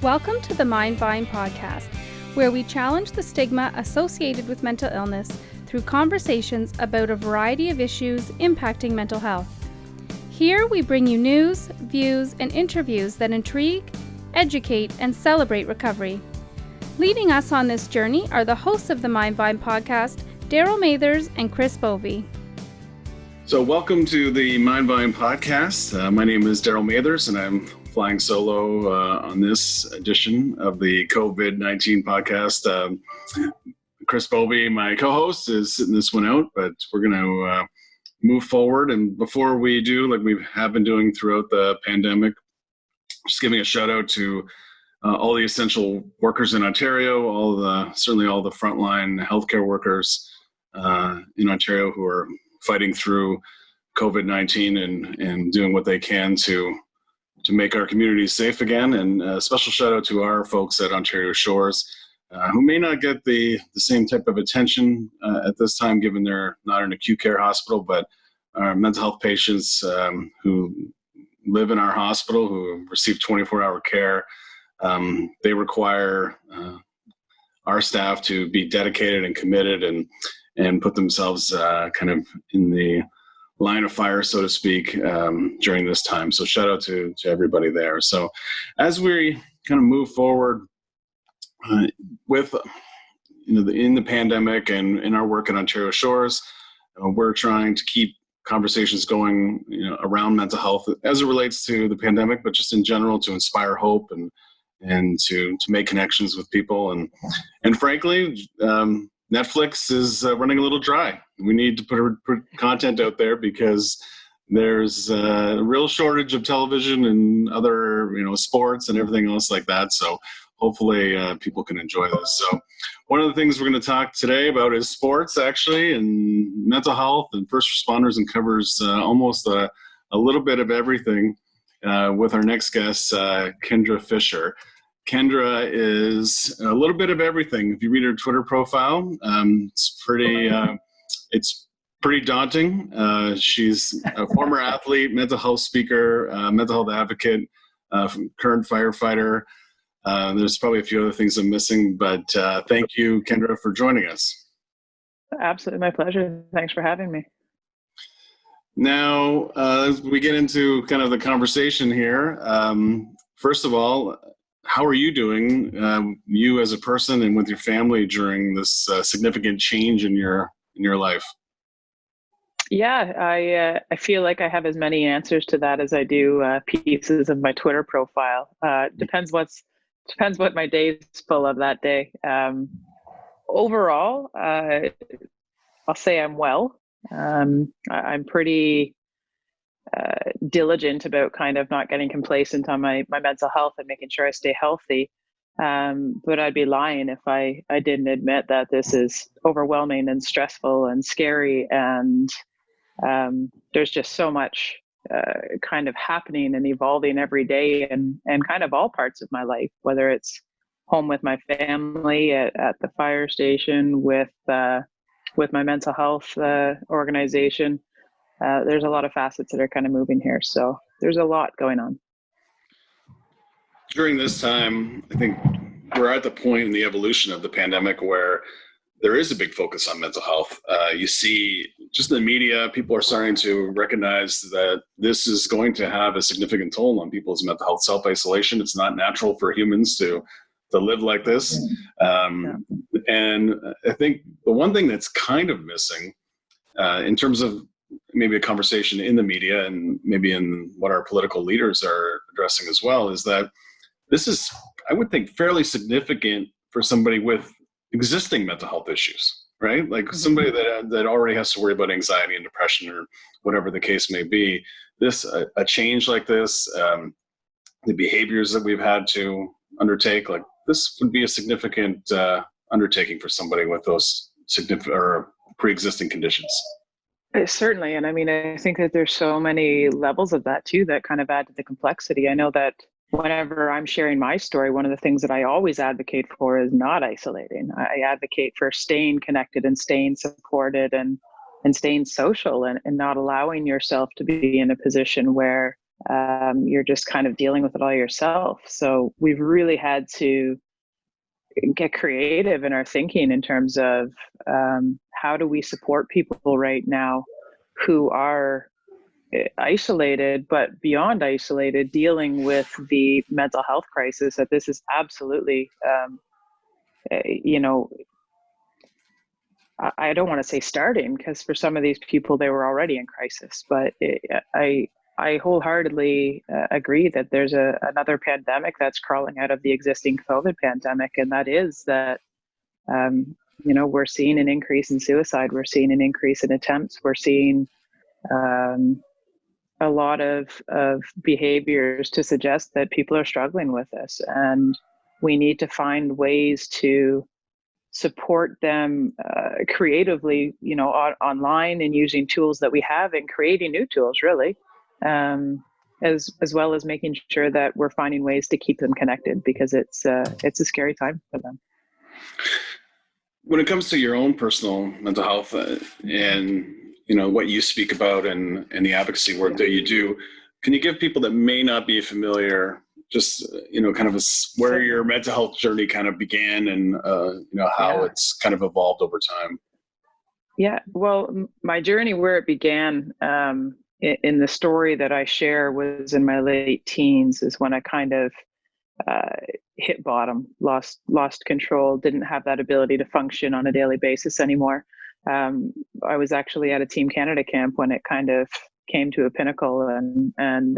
Welcome to the Mind Vine podcast, where we challenge the stigma associated with mental illness through conversations about a variety of issues impacting mental health. Here we bring you news, views, and interviews that intrigue, educate, and celebrate recovery. Leading us on this journey are the hosts of the Mind Vine podcast, Darryl Mathers and Chris Bovey. So welcome to the Mind Vine podcast. My name is Darryl Mathers, and I'm flying solo on this edition of the COVID-19 podcast. Chris Bovey, my co-host, is sitting this one out, but we're going to move forward. And before we do, like we have been doing throughout the pandemic, just giving a shout out to all the essential workers in Ontario, certainly all the frontline healthcare workers in Ontario who are fighting through COVID-19 and doing what they can to make our communities safe again. And a special shout out to our folks at Ontario Shores, who may not get the same type of attention at this time, given they're not an acute care hospital, but our mental health patients who live in our hospital, who receive 24-hour care, they require our staff to be dedicated and committed and put themselves kind of in the line of fire, so to speak, during this time. So shout out to everybody there. So as we kind of move forward with in the pandemic and in our work at Ontario Shores, we're trying to keep conversations going around mental health as it relates to the pandemic, but just in general to inspire hope and to make connections with people. And frankly, Netflix is running a little dry. We need to put content out there because there's a real shortage of television and other, sports and everything else like that. So hopefully people can enjoy this. So one of the things we're going to talk today about is sports, actually, and mental health and first responders, and covers almost a little bit of everything with our next guest, Kendra Fisher. Kendra is a little bit of everything. If you read her Twitter profile, it's pretty daunting. She's a former athlete, mental health speaker, mental health advocate, current firefighter. There's probably a few other things I'm missing, but thank you, Kendra, for joining us. Absolutely, my pleasure. Thanks for having me. Now, as we get into kind of the conversation here, first of all, how are you doing, you as a person and with your family during this significant change in your life? Yeah, I feel like I have as many answers to that as I do pieces of my Twitter profile. Depends what my day's full of that day. Overall, I'll say I'm well. I'm pretty diligent about kind of not getting complacent on my mental health and making sure I stay healthy. But I'd be lying if I didn't admit that this is overwhelming and stressful and scary. And there's just so much kind of happening and evolving every day and kind of all parts of my life, whether it's home with my family, at the fire station, with my mental health organization. There's a lot of facets that are kind of moving here. So there's a lot going on. During this time, I think we're at the point in the evolution of the pandemic where there is a big focus on mental health. You see, just in the media, people are starting to recognize that this is going to have a significant toll on people's mental health. Self-isolation, it's not natural for humans to live like this. And I think the one thing that's kind of missing in terms of maybe a conversation in the media and maybe in what our political leaders are addressing as well, is that this is, I would think, fairly significant for somebody with existing mental health issues, right? Like somebody that already has to worry about anxiety and depression or whatever the case may be. A change like this, the behaviors that we've had to undertake, like this would be a significant undertaking for somebody with those significant or pre-existing conditions. Certainly. And I mean, I think that there's so many levels of that too, that kind of add to the complexity. I know that whenever I'm sharing my story, one of the things that I always advocate for is not isolating. I advocate for staying connected and staying supported and staying social and not allowing yourself to be in a position where you're just kind of dealing with it all yourself. So we've really had to get creative in our thinking in terms of how do we support people right now who are isolated, but beyond isolated, dealing with the mental health crisis that this is absolutely, you know, I don't want to say starting, because for some of these people, they were already in crisis, but I wholeheartedly agree that there's another pandemic that's crawling out of the existing COVID pandemic. And that is that, we're seeing an increase in suicide. We're seeing an increase in attempts. We're seeing a lot of behaviors to suggest that people are struggling with this. And we need to find ways to support them creatively, online, and using tools that we have and creating new tools, really, as well as making sure that we're finding ways to keep them connected, because it's a scary time for them. When it comes to your own personal mental health and what you speak about and the advocacy work that you do, can you give people that may not be familiar just kind of where your mental health journey kind of began and how it's kind of evolved over time? Yeah, well, my journey, where it began in the story that I share, was in my late teens, is when I kind of hit bottom, lost control, didn't have that ability to function on a daily basis anymore. I was actually at a Team Canada camp when it kind of came to a pinnacle, and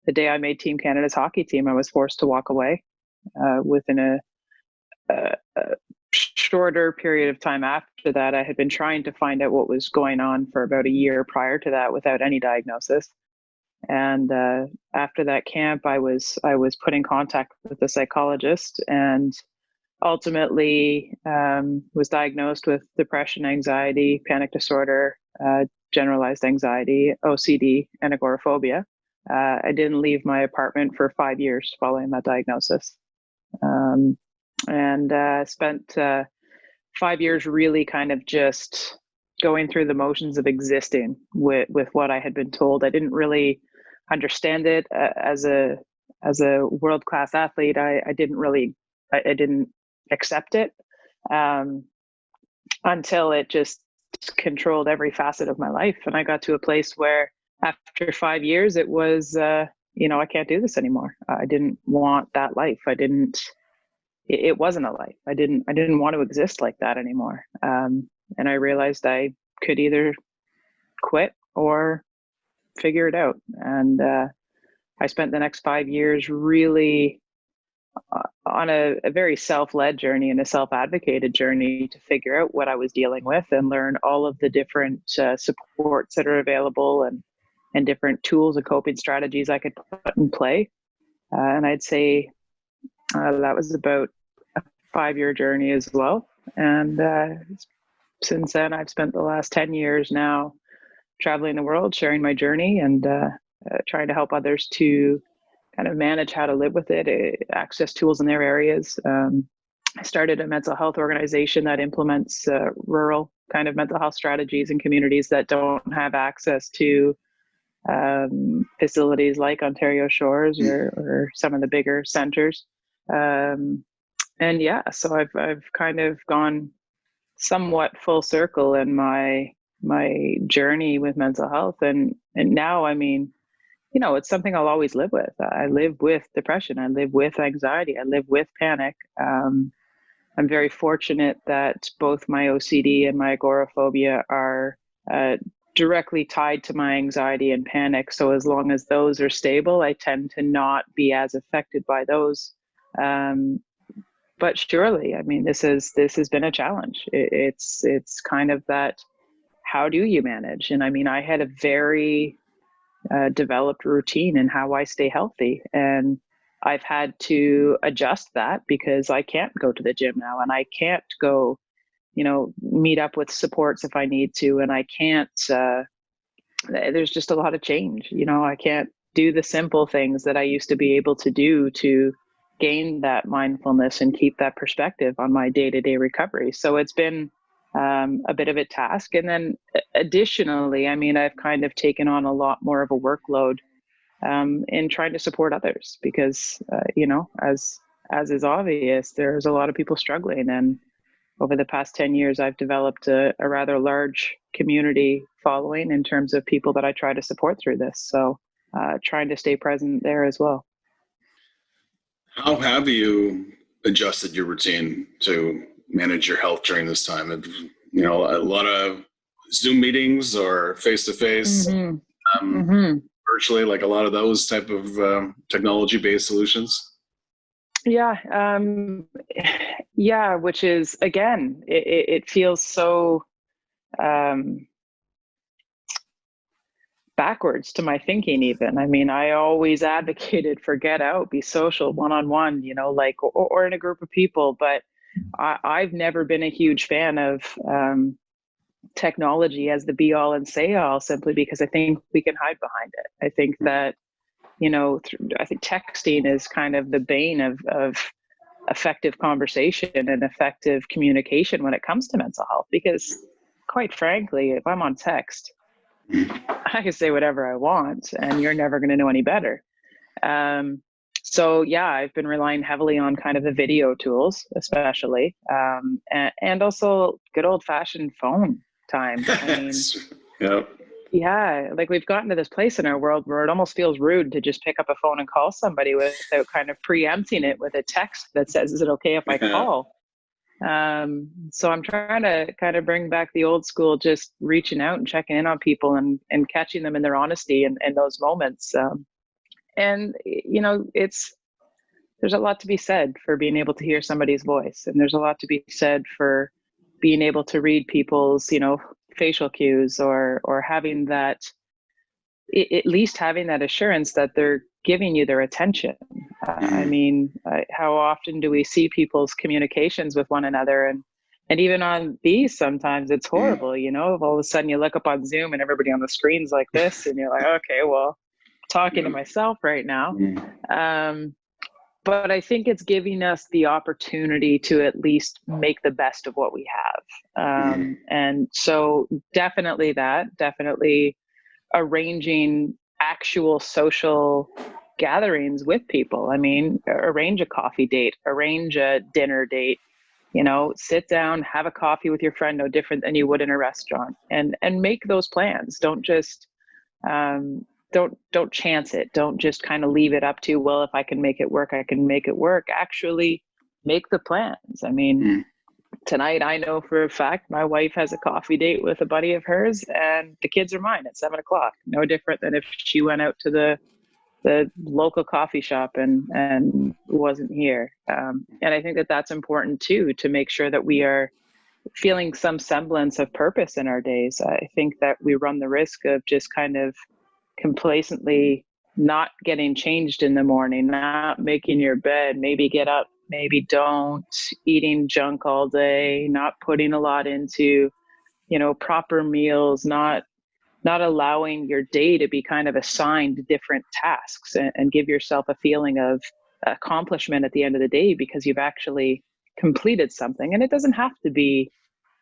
the day I made Team Canada's hockey team, I was forced to walk away. Within a shorter period of time after that, I had been trying to find out what was going on for about a year prior to that without any diagnosis. And after that camp, I was put in contact with a psychologist, and ultimately was diagnosed with depression, anxiety, panic disorder, generalized anxiety, OCD, and agoraphobia. I didn't leave my apartment for 5 years following that diagnosis, and spent 5 years really kind of just going through the motions of existing with what I had been told. I didn't really understand it as a world-class athlete. I didn't accept it until it just controlled every facet of my life. And I got to a place where after 5 years, it was, I can't do this anymore. I didn't want that life. It wasn't a life. I didn't want to exist like that anymore. And I realized I could either quit or figure it out. And I spent the next 5 years really on a very self-led journey and a self-advocated journey to figure out what I was dealing with and learn all of the different supports that are available and different tools and coping strategies I could put in play. And I'd say that was about a 5-year journey as well. And since then, I've spent the last 10 years now traveling the world, sharing my journey, and trying to help others to kind of manage how to live with it, access tools in their areas. I started a mental health organization that implements rural kind of mental health strategies in communities that don't have access to facilities like Ontario Shores or some of the bigger centers. So I've kind of gone somewhat full circle in my journey with mental health, and now, I mean, it's something I'll always live with. I live with depression. I live with anxiety. I live with panic. I'm very fortunate that both my OCD and my agoraphobia are directly tied to my anxiety and panic. So as long as those are stable, I tend to not be as affected by those. But surely, I mean, this has been a challenge. It's kind of that, how do you manage? And I mean, I had a very developed routine in how I stay healthy, and I've had to adjust that because I can't go to the gym now, and I can't go, meet up with supports if I need to, and I can't. There's just a lot of change. I can't do the simple things that I used to be able to do to gain that mindfulness and keep that perspective on my day-to-day recovery. So it's been a bit of a task. And then additionally, I mean, I've kind of taken on a lot more of a workload in trying to support others, because, as is obvious, there's a lot of people struggling. And over the past 10 years, I've developed a rather large community following in terms of people that I try to support through this. So trying to stay present there as well. How have you adjusted your routine to manage your health during this time? A lot of Zoom meetings or face-to-face, virtually, like a lot of those type of technology-based solutions? Yeah. Which is, again, it feels so backwards to my thinking even. I mean, I always advocated for get out, be social, one-on-one, or in a group of people. But I've never been a huge fan of technology as the be all and say all, simply because I think we can hide behind it. I think that, I think texting is kind of the bane of effective conversation and effective communication when it comes to mental health. Because quite frankly, if I'm on text, I can say whatever I want and you're never going to know any better. So yeah, I've been relying heavily on kind of the video tools, especially, and also good old fashioned phone time. I mean, Yep. Yeah, like we've gotten to this place in our world where it almost feels rude to just pick up a phone and call somebody without kind of preempting it with a text that says, "Is it okay if I call?" So I'm trying to kind of bring back the old school, just reaching out and checking in on people and catching them in their honesty in those moments. And there's a lot to be said for being able to hear somebody's voice, and there's a lot to be said for being able to read people's, facial cues, or having that, at least having that assurance that they're giving you their attention. I mean, how often do we see people's communications with one another, and even on these, sometimes it's horrible, all of a sudden you look up on Zoom and everybody on the screen's like this, and you're like, okay, well, talking to myself right now. But I think it's giving us the opportunity to at least make the best of what we have. And so definitely arranging actual social gatherings with people. I mean, arrange a coffee date, arrange a dinner date, sit down, have a coffee with your friend, no different than you would in a restaurant, and make those plans. Don't just, don't chance it. Don't just kind of leave it up to, well, if I can make it work, I can make it work. Actually make the plans. I mean, tonight, I know for a fact my wife has a coffee date with a buddy of hers, and the kids are mine at 7:00. No different than if she went out to the local coffee shop and wasn't here. And I think that that's important too, to make sure that we are feeling some semblance of purpose in our days. I think that we run the risk of just kind of complacently not getting changed in the morning, not making your bed, maybe get up, maybe don't, eating junk all day, not putting a lot into, proper meals, not allowing your day to be kind of assigned different tasks, and give yourself a feeling of accomplishment at the end of the day because you've actually completed something. And it doesn't have to be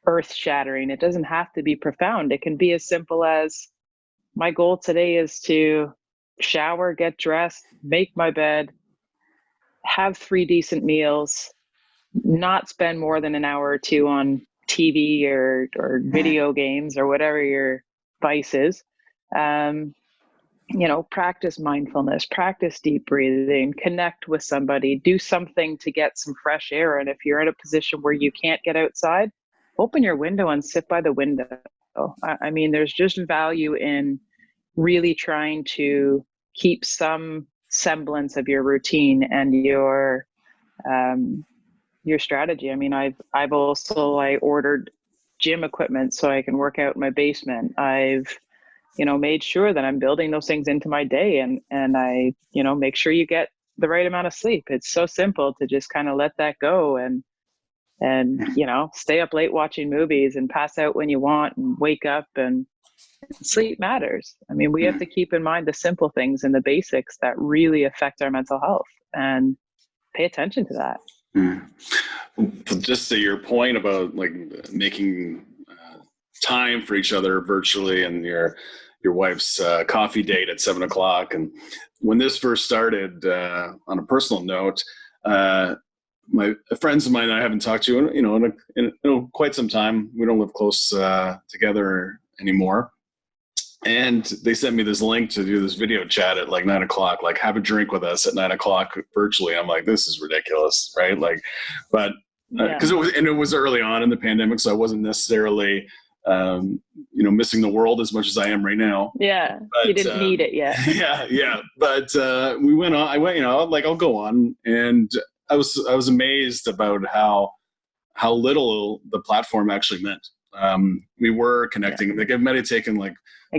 earth shattering. It doesn't have to be profound. It can be as simple as, my goal today is to shower, get dressed, make my bed, have 3 decent meals, not spend more than an hour or two on TV or video games or whatever your vice is. Practice mindfulness, practice deep breathing, connect with somebody, do something to get some fresh air. And if you're in a position where you can't get outside, open your window and sit by the window. I mean, there's just value in really trying to keep some semblance of your routine and your strategy. I mean, I've also ordered gym equipment so I can work out in my basement. I've made sure that I'm building those things into my day, and I make sure you get the right amount of sleep. It's so simple to just kind of let that go and stay up late watching movies and pass out when you want and wake up, and sleep matters. I mean, we have to keep in mind the simple things and the basics that really affect our mental health, and pay attention to that. Just to your point about making time for each other virtually, and your your wife's coffee date at 7:00. And when this first started, on a personal note, my friends of mine I haven't talked to, in quite some time. We don't live close together anymore. And they sent me this link to do this video chat at like 9:00, like have a drink with us at 9:00 virtually. I'm like, this is ridiculous, right? Like, but because it was early on in the pandemic, so I wasn't necessarily, missing the world as much as I am right now. Yeah, but, you didn't need it yet. yeah. But we went on. I went, like I'll go on, and I was amazed about how little the platform actually meant. We were connecting. Like it might have taken like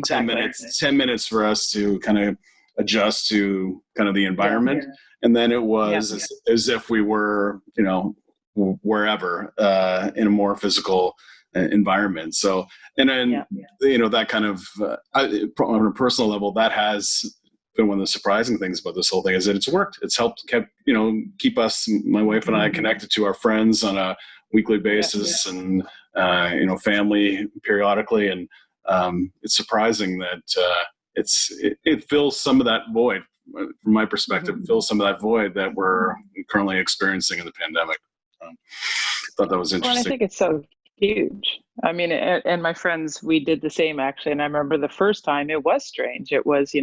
10 minutes for us to kind of adjust to kind of the environment. And then it was as if we were, wherever, in a more physical environment. So, and then, that kind of, on a personal level, that has been one of the surprising things about this whole thing is that it's worked. It's kept, keep us, my wife and I, connected to our friends on a weekly basis and, family periodically. And, it's surprising that it fills some of that void, from my perspective, fills some of that void that we're currently experiencing in the pandemic. Thought that was interesting. Well, I think it's so huge. I mean, and my friends, we did the same actually. And I remember the first time it was strange. It was,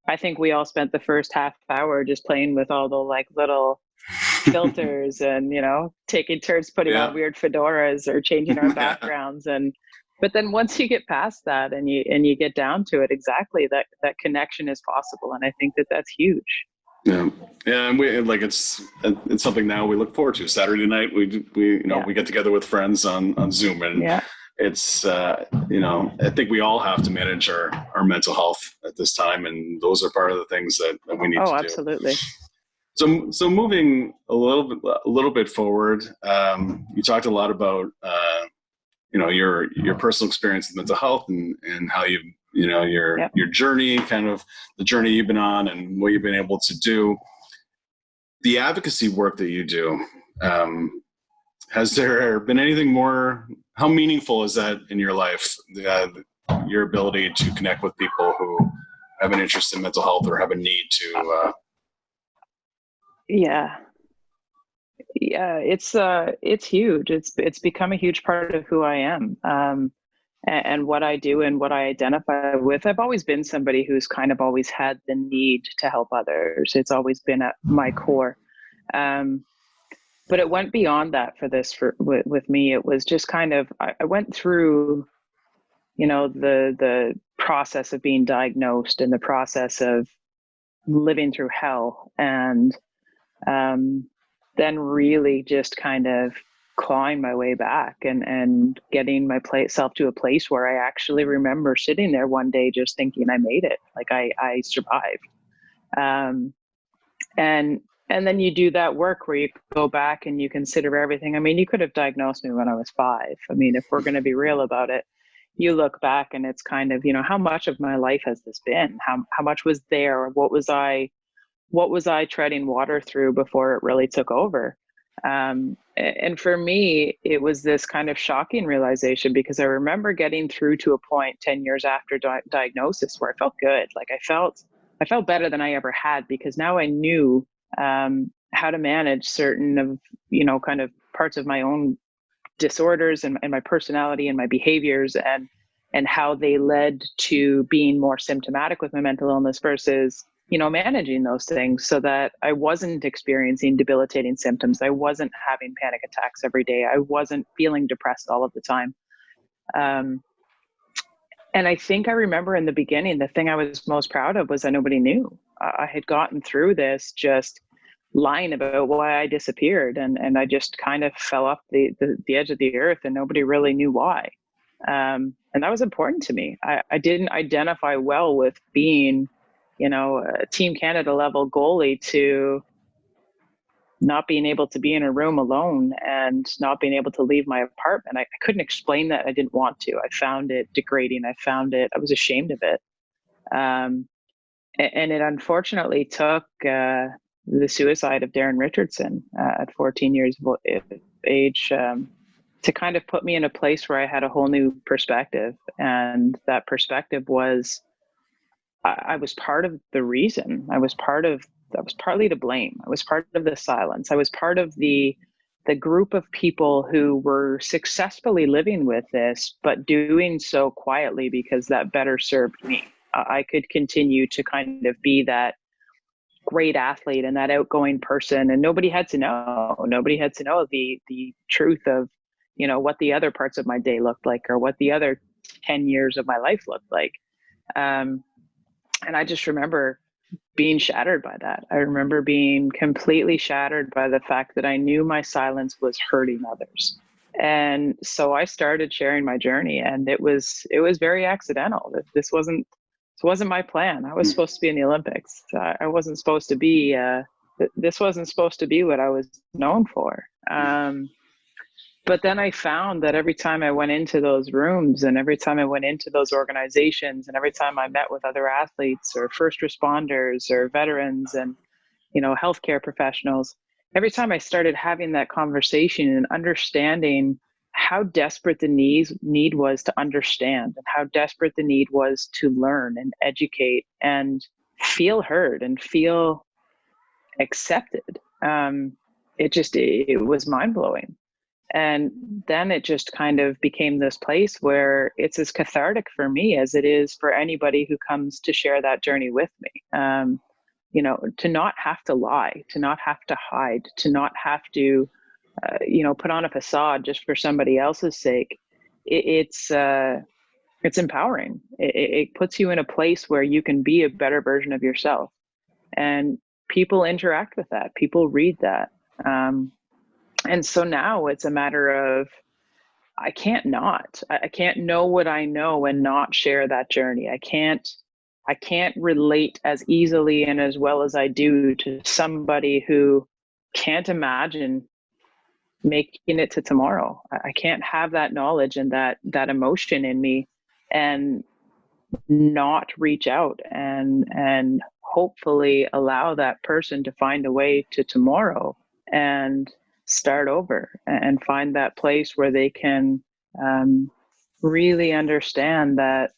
I think we all spent the first half hour just playing with all the like little filters and, taking turns putting on weird fedoras or changing our backgrounds. But then once you get past that and you get down to it, exactly that connection is possible. And I think that's huge. Yeah. And we it's something now we look forward to. Saturday night, we get together with friends on Zoom, and it's, I think we all have to manage our mental health at this time. And those are part of the things that we need to do. Oh, absolutely. So moving a little bit forward, you talked a lot about, your personal experience with mental health and how your journey, kind of the journey you've been on and what you've been able to do. The advocacy work that you do, has there been anything more, how meaningful is that in your life? Your ability to connect with people who have an interest in mental health or have a need to, it's huge. It's become a huge part of who I am, and what I do and what I identify with. I've always been somebody who's kind of always had the need to help others. It's always been at my core, but it went beyond that with me. It was just kind of I went through, the process of being diagnosed and the process of living through hell, and then really just kind of clawing my way back and getting myself to a place where I actually remember sitting there one day just thinking I made it, like I survived. And then you do that work where you go back and you consider everything. I mean, you could have diagnosed me when I was 5. I mean, if we're going to be real about it, you look back and it's kind of, how much of my life has this been? How much was there? What was I treading water through before it really took over? And for me, it was this kind of shocking realization, because I remember getting through to a point 10 years after diagnosis where I felt good. Like I felt better than I ever had, because now I knew how to manage certain of, kind of parts of my own disorders and my personality and my behaviors, and how they led to being more symptomatic with my mental illness versus managing those things, so that I wasn't experiencing debilitating symptoms. I wasn't having panic attacks every day. I wasn't feeling depressed all of the time. And I think I remember in the beginning, the thing I was most proud of was that nobody knew. I had gotten through this just lying about why I disappeared. And I just kind of fell off the edge of the earth, and nobody really knew why. And that was important to me. I didn't identify well with being a Team Canada level goalie to not being able to be in a room alone and not being able to leave my apartment. I couldn't explain that. I didn't want to. I found it degrading. I was ashamed of it. And it unfortunately took the suicide of Darren Richardson at 14 years of age to kind of put me in a place where I had a whole new perspective. And that perspective was I was part of the reason. I was partly to blame. I was part of the silence. I was part of the group of people who were successfully living with this, but doing so quietly because that better served me. I could continue to kind of be that great athlete and that outgoing person, and nobody had to know. Nobody had to know the truth of, what the other parts of my day looked like, or what the other 10 years of my life looked like. And I just remember being shattered by that. I remember being completely shattered by the fact that I knew my silence was hurting others. And so I started sharing my journey, and it was very accidental. This wasn't my plan. I was supposed to be in the Olympics. I wasn't supposed to be, this wasn't supposed to be what I was known for. But then I found that every time I went into those rooms, and every time I went into those organizations, and every time I met with other athletes or first responders or veterans and, healthcare professionals, every time I started having that conversation and understanding how desperate the need was to understand, and how desperate the need was to learn and educate and feel heard and feel accepted, it was mind-blowing. And then it just kind of became this place where it's as cathartic for me as it is for anybody who comes to share that journey with me. To not have to lie, to not have to hide, to not have to, put on a facade just for somebody else's sake. It's empowering. It puts you in a place where you can be a better version of yourself, and people interact with that. People read that. And so now it's a matter of, I can't know what I know and not share that journey. I can't relate as easily and as well as I do to somebody who can't imagine making it to tomorrow. I can't have that knowledge and that emotion in me and not reach out and hopefully allow that person to find a way to tomorrow and start over and find that place where they can really understand that,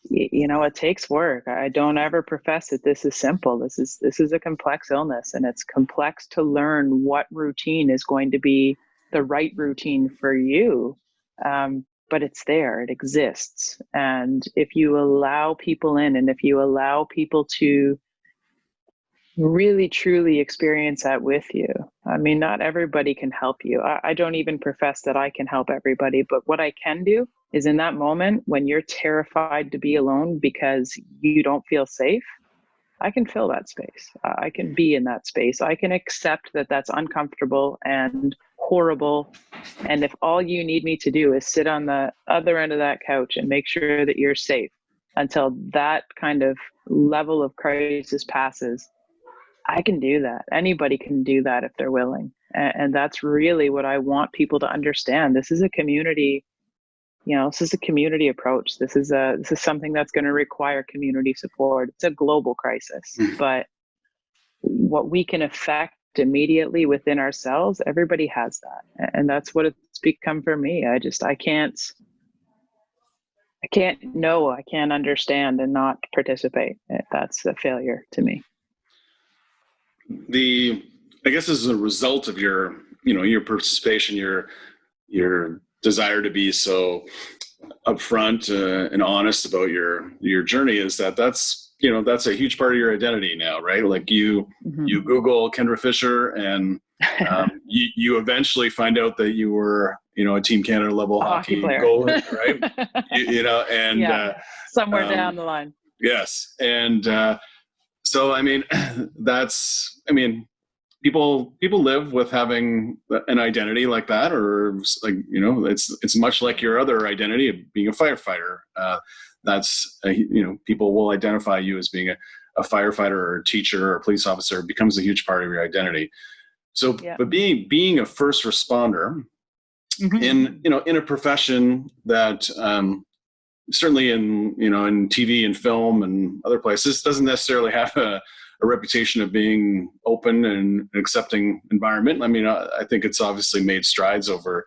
it takes work. I don't ever profess that this is simple. This is a complex illness, and it's complex to learn what routine is going to be the right routine for you. But it's there, it exists. And if you allow people in, and if you allow people to really truly experience that with you. I mean, not everybody can help you. I don't even profess that I can help everybody, but what I can do is, in that moment when you're terrified to be alone because you don't feel safe, I can fill that space. I can be in that space. I can accept that that's uncomfortable and horrible. And if all you need me to do is sit on the other end of that couch and make sure that you're safe until that kind of level of crisis passes, I can do that. Anybody can do that if they're willing. And that's really what I want people to understand. This is a community, this is a community approach. This is something that's going to require community support. It's a global crisis, but what we can affect immediately within ourselves, everybody has that. And that's what it's become for me. I can't know, I can't understand and not participate. That's a failure to me. I guess as a result of your participation, your desire to be so upfront and honest about your journey, is that's a huge part of your identity now, right? Like you Google Kendra Fisher, and you eventually find out that you were a Team Canada level hockey goalie, right? And somewhere down the line. Yes, and so people live with having an identity like that, or it's much like your other identity of being a firefighter. People will identify you as being a firefighter or a teacher or a police officer. It becomes a huge part of your identity. So, but being a first responder in a profession that certainly in TV and film and other places doesn't necessarily have a reputation of being open and accepting environment. I mean, I think it's obviously made strides over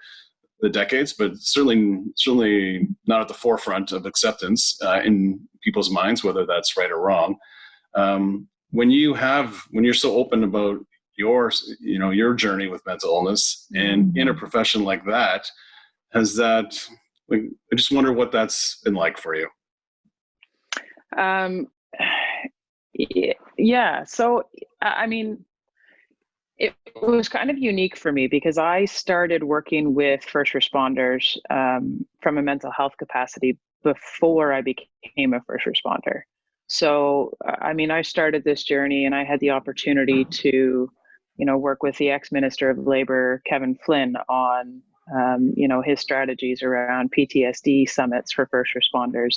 the decades, but certainly not at the forefront of acceptance in people's minds, whether that's right or wrong. When you're so open about your journey with mental illness and in a profession like that, I just wonder what that's been like for you. Yeah. So, I mean, it was kind of unique for me because I started working with first responders from a mental health capacity before I became a first responder. So, I mean, I started this journey and I had the opportunity to, work with the ex-Minister of Labor, Kevin Flynn, on, his strategies around PTSD summits for first responders.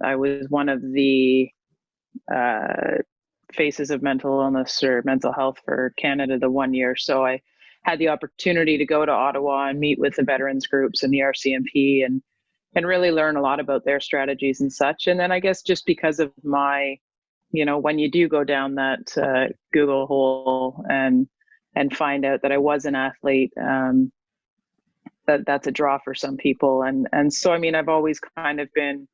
I was one of the faces of mental illness or mental health for Canada the 1 year. So I had the opportunity to go to Ottawa and meet with the veterans groups and the RCMP and really learn a lot about their strategies and such. And then I guess just because of my, when you do go down that Google hole and find out that I was an athlete, that's a draw for some people. And so, I mean, I've always kind of been,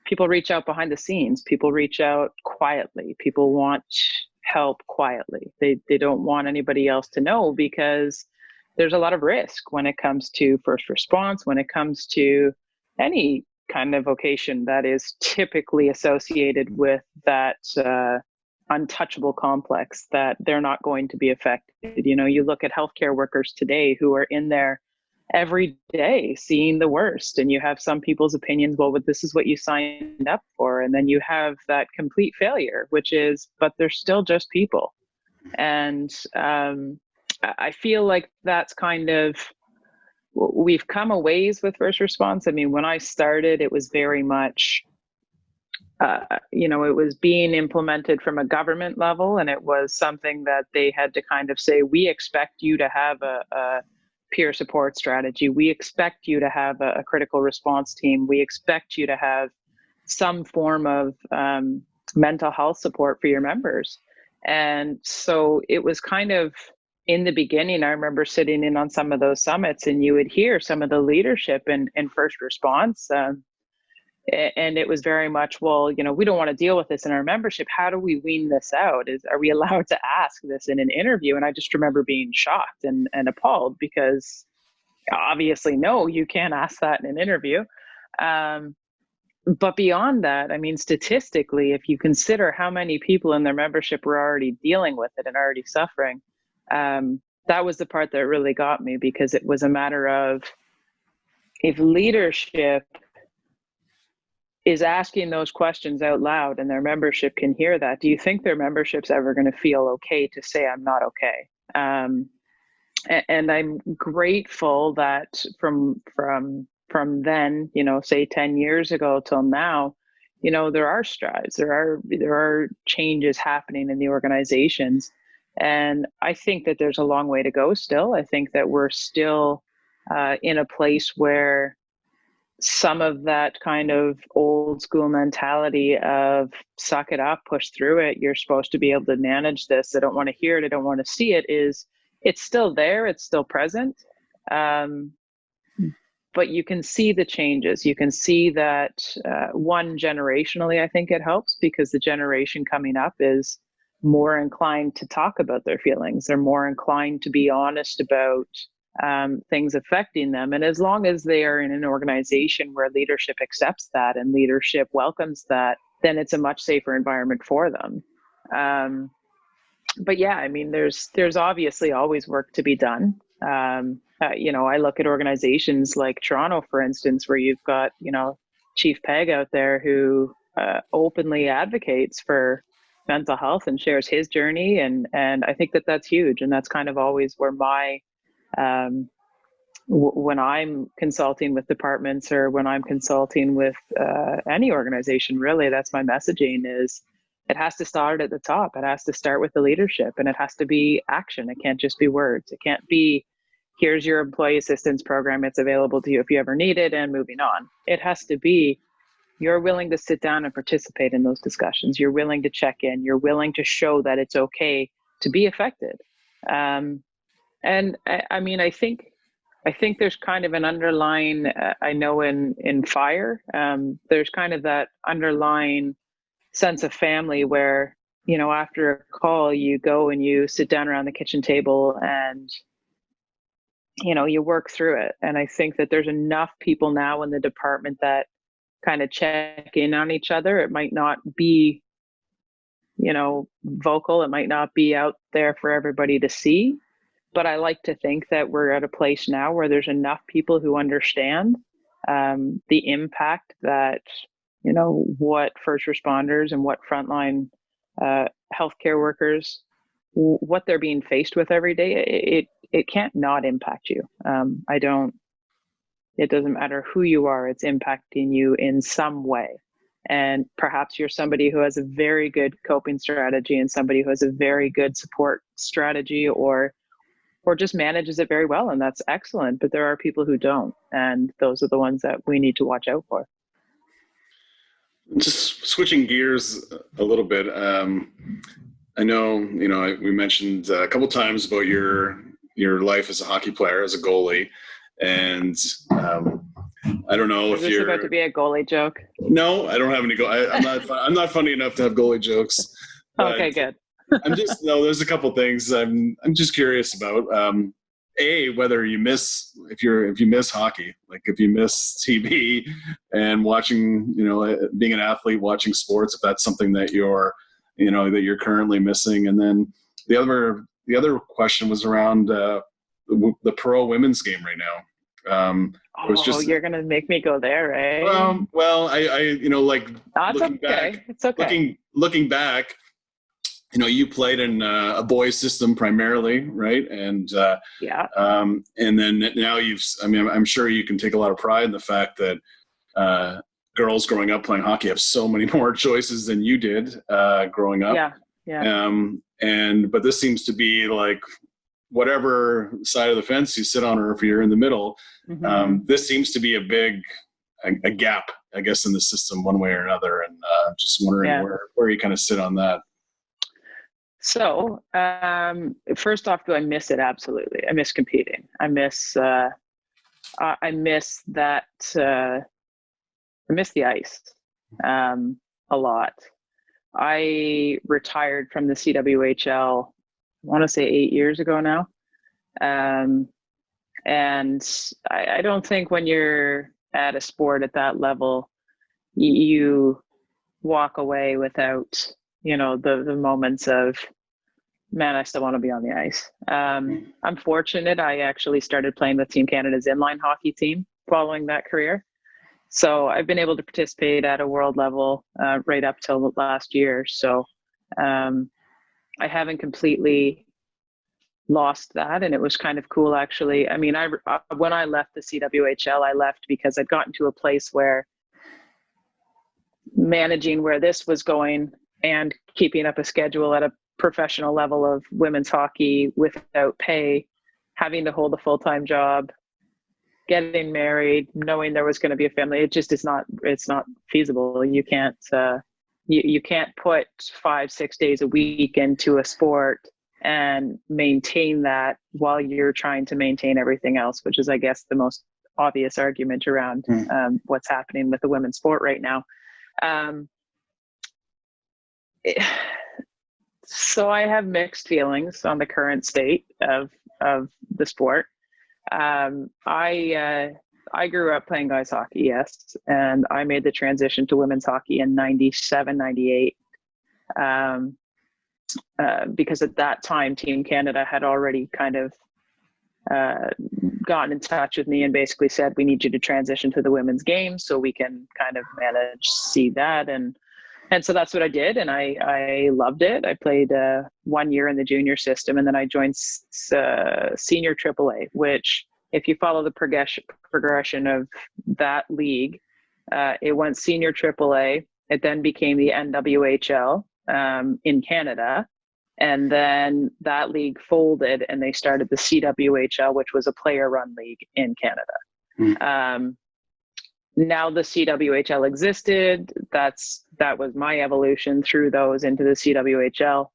people reach out behind the scenes, people reach out quietly, people want help quietly. They don't want anybody else to know because there's a lot of risk when it comes to first response, when it comes to any kind of vocation that is typically associated with that untouchable complex, that they're not going to be affected. You look at healthcare workers today who are in there every day seeing the worst, and you have some people's opinions, well, but this is what you signed up for. And then you have that complete failure, which is, but they're still just people. And I feel like that's kind of, we've come a ways with first response. I mean, when I started, it was very much, it was being implemented from a government level, and it was something that they had to kind of say, we expect you to have a peer support strategy. We expect you to have a critical response team. We expect you to have some form of mental health support for your members. And so it was kind of, in the beginning, I remember sitting in on some of those summits and you would hear some of the leadership in first response. And it was very much, well, we don't want to deal with this in our membership. How do we wean this out? Are we allowed to ask this in an interview? And I just remember being shocked and appalled because obviously, no, you can't ask that in an interview. But beyond that, I mean, statistically, if you consider how many people in their membership were already dealing with it and already suffering, that was the part that really got me, because it was a matter of, if leadership is asking those questions out loud and their membership can hear that, do you think their membership's ever going to feel okay to say, I'm not okay? And I'm grateful that from then, say 10 years ago till now, there are strides, there are changes happening in the organizations. And I think that there's a long way to go still. I think that we're still in a place where some of that kind of old school mentality of suck it up, push through it, you're supposed to be able to manage this, I don't want to hear it, I don't want to see it, it's still there, it's still present. But you can see the changes. You can see that one, generationally, I think it helps, because the generation coming up is more inclined to talk about their feelings. They're more inclined to be honest about things affecting them. And as long as they are in an organization where leadership accepts that and leadership welcomes that, then it's a much safer environment for them. But yeah, I mean, there's obviously always work to be done. I look at organizations like Toronto, for instance, where you've got, Chief Peg out there who openly advocates for mental health and shares his journey. And I think that that's huge. And that's kind of always where my, when I'm consulting with departments or when I'm consulting with any organization, really, that's my messaging is, it has to start at the top. It has to start with the leadership, and it has to be action. It can't just be words. It can't be, here's your employee assistance program, it's available to you if you ever need it, and moving on. It has to be, you're willing to sit down and participate in those discussions. You're willing to check in. You're willing to show that it's okay to be affected. And I mean, I think I think there's kind of an underlying, I know in fire, there's kind of that underlying sense of family where, after a call, you go and you sit down around the kitchen table and, you work through it. And I think that there's enough people now in the department that kind of check in on each other. It might not be, vocal. It might not be out there for everybody to see. But I like to think that we're at a place now where there's enough people who understand the impact that, what first responders and what frontline healthcare workers, what they're being faced with every day. It can't not impact you. It doesn't matter who you are, it's impacting you in some way. And perhaps you're somebody who has a very good coping strategy and somebody who has a very good support strategy or just manages it very well, and that's excellent. But there are people who don't, and those are the ones that we need to watch out for. Just switching gears a little bit. I know, we mentioned a couple times about your life as a hockey player, as a goalie, and I don't know if you're about to be a goalie joke. No, I don't have any I'm not funny enough to have goalie jokes. Okay, good. There's a couple things I'm just curious about. Whether you miss, if you miss hockey, like if you miss TV and watching, being an athlete, watching sports, if that's something that you're currently missing. And then the other question was around the pro women's game right now. You're gonna make me go there, right? Well, I That's looking okay. back, It's okay. Looking back, you played in a boys system primarily, right? And and then now I'm sure you can take a lot of pride in the fact that girls growing up playing hockey have so many more choices than you did growing up. But this seems to be like whatever side of the fence you sit on, or if you're in the middle, this seems to be a gap, I guess, in the system one way or another. And just wondering where you kind of sit on that. So, first off, do I miss it? Absolutely. I miss competing. I miss that. I miss the ice a lot. I retired from the CWHL, I want to say 8 years ago now. And I don't think when you're at a sport at that level, you walk away without, the moments of, man, I still want to be on the ice. I'm fortunate. I actually started playing with Team Canada's inline hockey team following that career. So I've been able to participate at a world level right up till last year. So I haven't completely lost that. And it was kind of cool, actually. I mean, when I left the CWHL, I left because I'd gotten to a place where managing where this was going and keeping up a schedule at a professional level of women's hockey without pay, having to hold a full-time job, getting married, knowing there was going to be a family, it's not feasible. You can't you can't put 5-6 days a week into a sport and maintain that while you're trying to maintain everything else, which is, I guess, the most obvious argument around what's happening with the women's sport right now. So I have mixed feelings on the current state of the sport. I grew up playing guys hockey, yes, and I made the transition to women's hockey in 97, 98, because at that time, Team Canada had already kind of gotten in touch with me and basically said, we need you to transition to the women's game so we can kind of see that. And so that's what I did, and I loved it. I played 1 year in the junior system, and then I joined senior AAA, which, if you follow the progression of that league, it went senior AAA. It then became the NWHL in Canada, and then that league folded, and they started the CWHL, which was a player-run league in Canada. Now the CWHL existed. That was my evolution through those into the CWHL.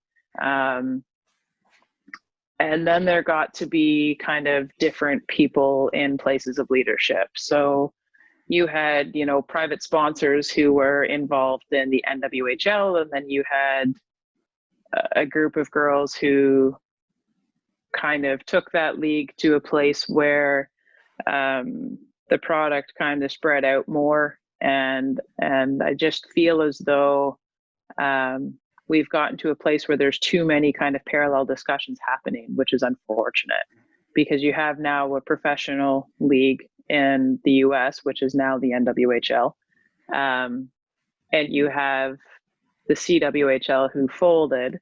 And then there got to be kind of different people in places of leadership. So you had, private sponsors who were involved in the NWHL, and then you had a group of girls who kind of took that league to a place where the product kind of spread out more. And I just feel as though we've gotten to a place where there's too many kind of parallel discussions happening, which is unfortunate, because you have now a professional league in the US, which is now the NWHL. And you have the CWHL who folded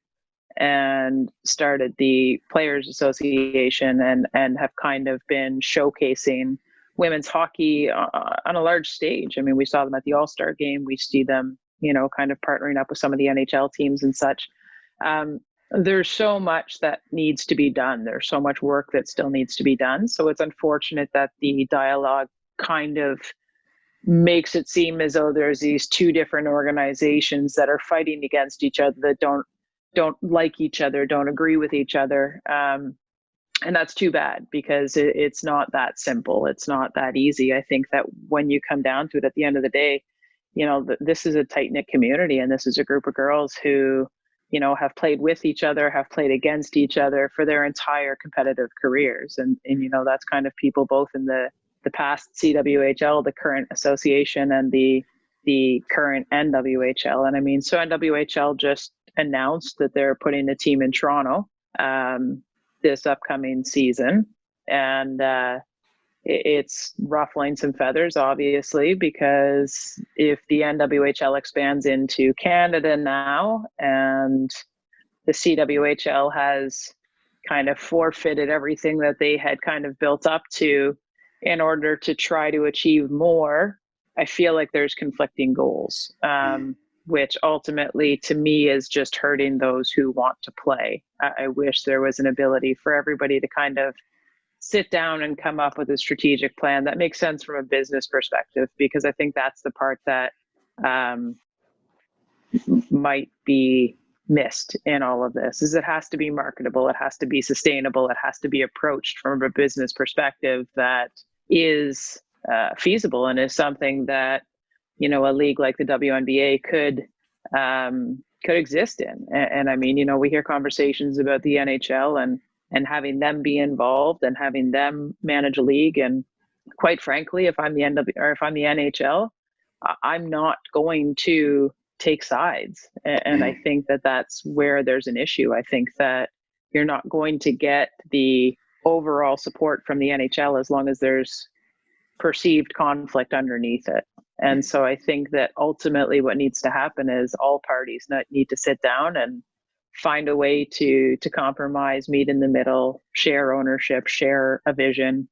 and started the Players Association and have kind of been showcasing women's hockey on a large stage. I mean, we saw them at the All-Star game. We see them, kind of partnering up with some of the NHL teams and such. There's so much that needs to be done. There's so much work that still needs to be done. So it's unfortunate that the dialogue kind of makes it seem as though there's these two different organizations that are fighting against each other, that don't like each other, don't agree with each other. And that's too bad, because it's not that simple. It's not that easy. I think that when you come down to it, at the end of the day, this is a tight-knit community, and this is a group of girls who, have played with each other, have played against each other for their entire competitive careers. And that's kind of people both in the past CWHL, the current association, and the current NWHL. And I mean, so NWHL just announced that they're putting a team in Toronto this upcoming season. And it's ruffling some feathers, obviously, because if the NWHL expands into Canada now, and the CWHL has kind of forfeited everything that they had kind of built up to in order to try to achieve more, I feel like there's conflicting goals, which ultimately to me is just hurting those who want to play. I wish there was an ability for everybody to kind of sit down and come up with a strategic plan that makes sense from a business perspective, because I think that's the part that might be missed in all of this. Is it has to be marketable, it has to be sustainable, it has to be approached from a business perspective that is feasible and is something that a league like the WNBA could exist in. And I mean, we hear conversations about the NHL and having them be involved and having them manage a league. And quite frankly, if I'm the NHL, I'm not going to take sides. And I think that that's where there's an issue. I think that you're not going to get the overall support from the NHL as long as there's perceived conflict underneath it. And so I think that ultimately what needs to happen is all parties need to sit down and find a way to compromise, meet in the middle, share ownership, share a vision,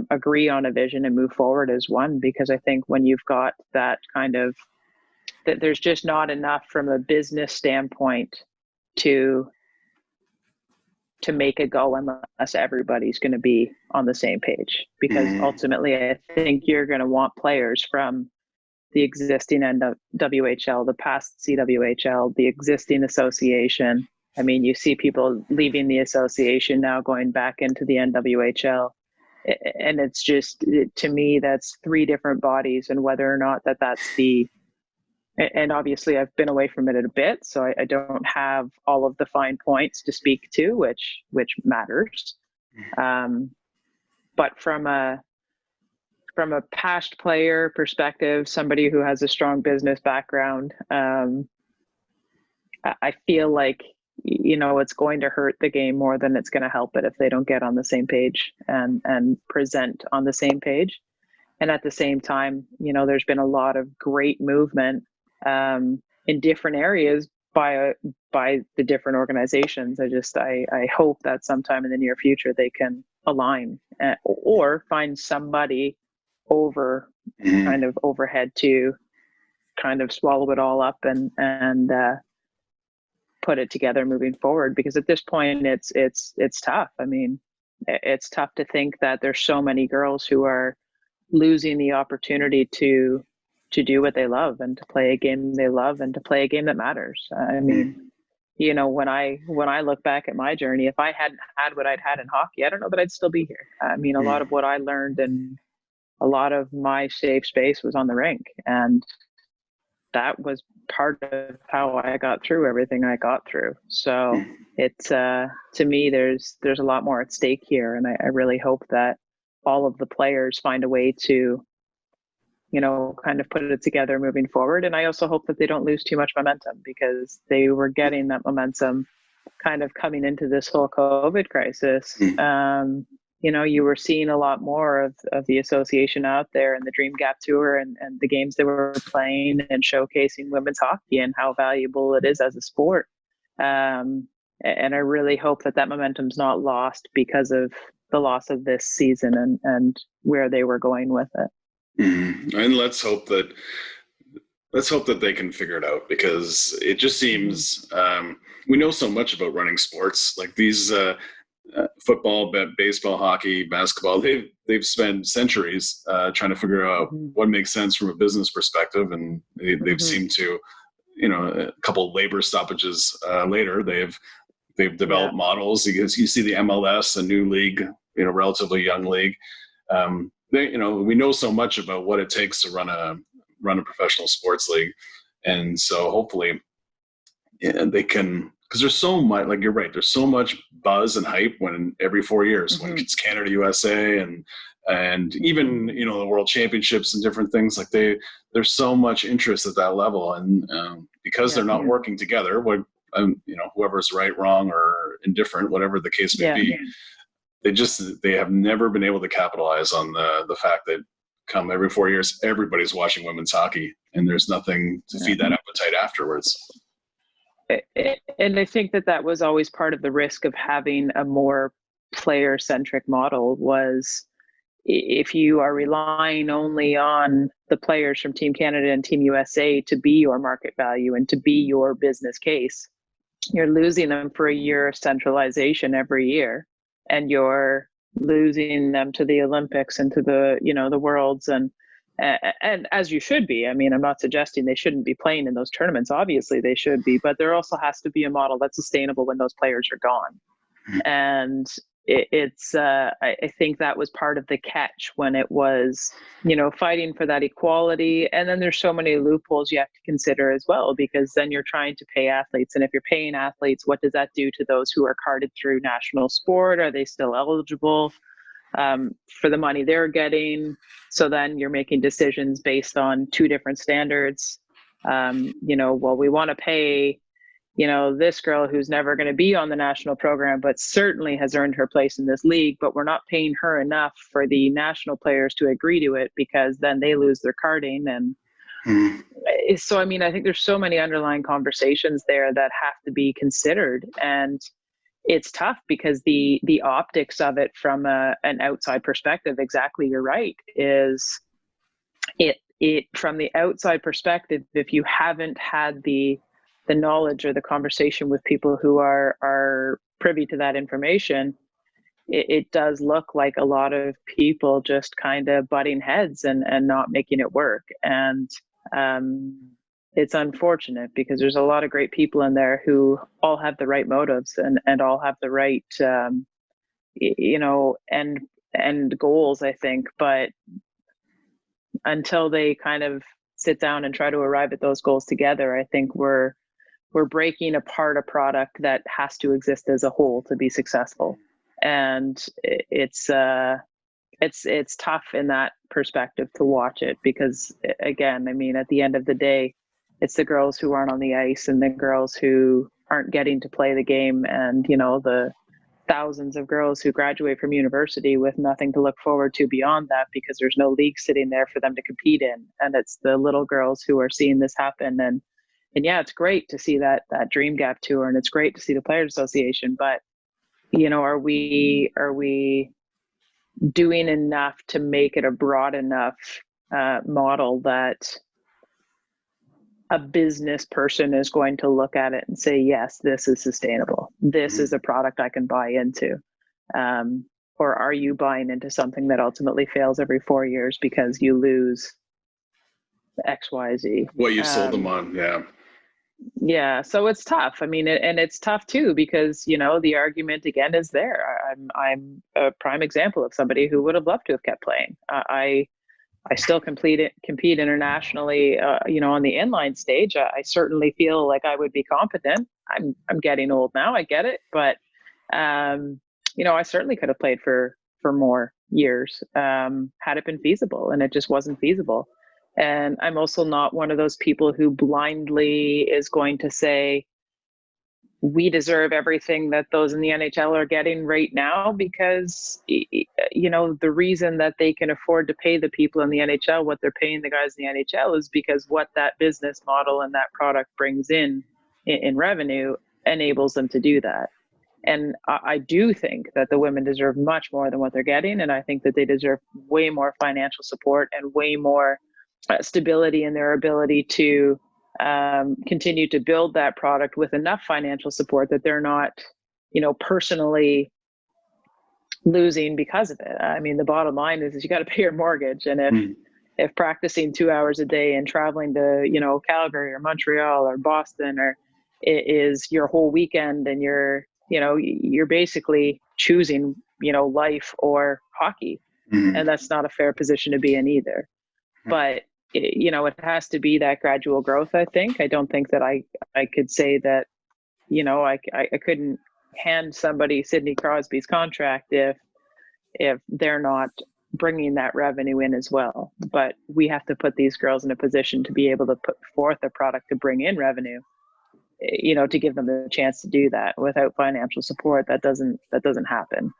agree on a vision, and move forward as one. Because I think when you've got that kind of, that there's just not enough from a business standpoint to make it go unless everybody's going to be on the same page. Because ultimately, I think you're going to want players from the existing NWHL, the past CWHL, the existing association. I mean, you see people leaving the association now, going back into the NWHL. And it's just, to me, that's three different bodies, and whether or not that's the, and obviously I've been away from it a bit, so I don't have all of the fine points to speak to, which matters. But from a past player perspective, somebody who has a strong business background, I feel like, it's going to hurt the game more than it's going to help it if they don't get on the same page and present on the same page. And at the same time, there's been a lot of great movement in different areas by the different organizations. I hope that sometime in the near future they can align or find somebody kind of overhead to kind of swallow it all up and put it together moving forward. Because at this point it's tough. I mean, it's tough to think that there's so many girls who are losing the opportunity to do what they love and to play a game they love and to play a game that matters. I mean, when I look back at my journey, if I hadn't had what I'd had in hockey, I don't know that I'd still be here. I mean, a lot of what I learned and a lot of my safe space was on the rink, and that was part of how I got through everything I got through. So it's to me, there's a lot more at stake here, and I really hope that all of the players find a way to kind of put it together moving forward. And I also hope that they don't lose too much momentum, because they were getting that momentum kind of coming into this whole COVID crisis. You were seeing a lot more of the association out there and the Dream Gap Tour and the games they were playing and showcasing women's hockey and how valuable it is as a sport. And I really hope that momentum's not lost because of the loss of this season and where they were going with it. And let's hope that they can figure it out, because it just seems we know so much about running sports like these football, baseball, hockey, basketball. They've spent centuries trying to figure out what makes sense from a business perspective, and they've seemed to, a couple labor stoppages later, they've developed models. You see the MLS, a new league, relatively young league. We know so much about what it takes to run a professional sports league, and so hopefully they can, because there's so much, like you're right, there's so much buzz and hype when every 4 years when it's Canada, USA, and even the World Championships and different things, like there's so much interest at that level, and because they're not working together, whoever's right, wrong, or indifferent, whatever the case may be. They have never been able to capitalize on the fact that come every 4 years, everybody's watching women's hockey, and there's nothing to feed that appetite afterwards. And I think that was always part of the risk of having a more player-centric model, was if you are relying only on the players from Team Canada and Team USA to be your market value and to be your business case, you're losing them for a year of centralization every year. And you're losing them to the Olympics and to the Worlds, and as you should be. I mean, I'm not suggesting they shouldn't be playing in those tournaments. Obviously, they should be, but there also has to be a model that's sustainable when those players are gone. And I think that was part of the catch when it was, fighting for that equality. And then there's so many loopholes you have to consider as well, because then you're trying to pay athletes. And if you're paying athletes, what does that do to those who are carded through national sport? Are they still eligible for the money they're getting? So then you're making decisions based on two different standards. We want to pay this girl who's never going to be on the national program, but certainly has earned her place in this league, but we're not paying her enough for the national players to agree to it, because then they lose their carding. And so, I mean, I think there's so many underlying conversations there that have to be considered. And it's tough because the optics of it from an outside perspective, exactly, you're right, is it from the outside perspective, if you haven't had the knowledge or the conversation with people who are privy to that information, it does look like a lot of people just kind of butting heads and not making it work. And it's unfortunate, because there's a lot of great people in there who all have the right motives and all have the right, end goals, I think. But until they kind of sit down and try to arrive at those goals together, I think we're breaking apart a product that has to exist as a whole to be successful. And it's tough in that perspective to watch it, because again, I mean, at the end of the day, it's the girls who aren't on the ice and the girls who aren't getting to play the game, and the thousands of girls who graduate from university with nothing to look forward to beyond that, because there's no league sitting there for them to compete in. And it's the little girls who are seeing this happen. And yeah, it's great to see that Dream Gap Tour, and it's great to see the Players Association, but are we doing enough to make it a broad enough model that a business person is going to look at it and say, yes, this is sustainable. This is a product I can buy into. Or are you buying into something that ultimately fails every 4 years because you lose X, Y, Z? What you sold them on, yeah. Yeah, so it's tough. I mean, and it's tough too because the argument again is there. I'm a prime example of somebody who would have loved to have kept playing. I still compete internationally, on the inline stage. I certainly feel like I would be competent. I'm getting old now. I get it, but I certainly could have played for more years had it been feasible, and it just wasn't feasible. And I'm also not one of those people who blindly is going to say we deserve everything that those in the NHL are getting right now, because the reason that they can afford to pay the people in the NHL what they're paying the guys in the NHL is because what that business model and that product brings in revenue enables them to do that. And I do think that the women deserve much more than what they're getting, and I think that they deserve way more financial support and way more stability in their ability to continue to build that product with enough financial support that they're not, personally losing because of it. I mean, the bottom line is you got to pay your mortgage. And if practicing 2 hours a day and traveling to, Calgary or Montreal or Boston, or it is your whole weekend, and you're basically choosing, life or hockey. And that's not a fair position to be in either. But it has to be that gradual growth, I think. I don't think that I could say that, I couldn't hand somebody Sidney Crosby's contract if they're not bringing that revenue in as well. But we have to put these girls in a position to be able to put forth a product to bring in revenue, to give them the chance to do that. Without financial support, that doesn't happen.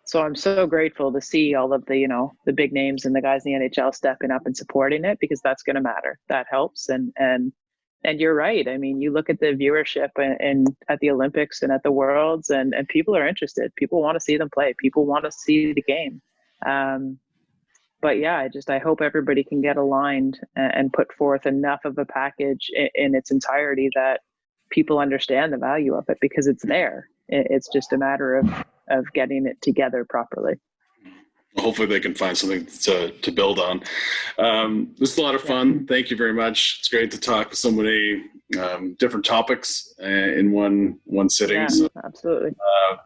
So I'm so grateful to see all of the, the big names and the guys in the NHL stepping up and supporting it, because that's going to matter. That helps. And you're right. I mean, you look at the viewership and at the Olympics and at the Worlds, and people are interested. People want to see them play. People want to see the game. But yeah, I hope everybody can get aligned and put forth enough of a package in its entirety that people understand the value of it, because it's there. It's just a matter of getting it together properly. Well, hopefully they can find something to build on. This is a lot of fun. Yeah. Thank you very much. It's great to talk with so many different topics in one sitting. Yeah, so, absolutely.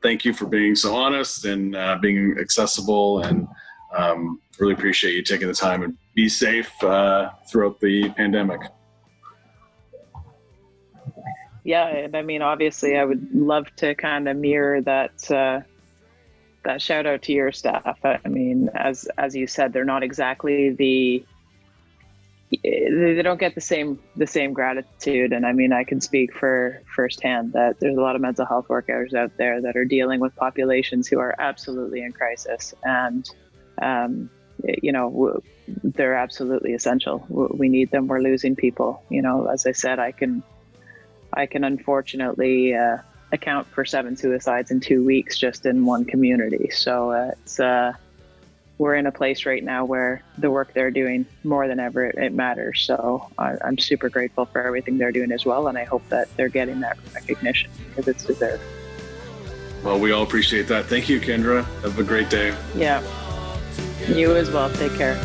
Thank you for being so honest and being accessible, and really appreciate you taking the time, and be safe throughout the pandemic. Yeah, and I mean, obviously, I would love to kind of mirror that shout out to your staff. I mean, as you said, they're not exactly they don't get the same gratitude. And I mean, I can speak for firsthand that there's a lot of mental health workers out there that are dealing with populations who are absolutely in crisis, and they're absolutely essential. We need them. We're losing people. As I said, I can unfortunately account for 7 suicides in 2 weeks just in one community. So we're in a place right now where the work they're doing more than ever, it matters. So I'm super grateful for everything they're doing as well. And I hope that they're getting that recognition, because it's deserved. Well, we all appreciate that. Thank you, Kendra. Have a great day. Yeah. You as well. Take care.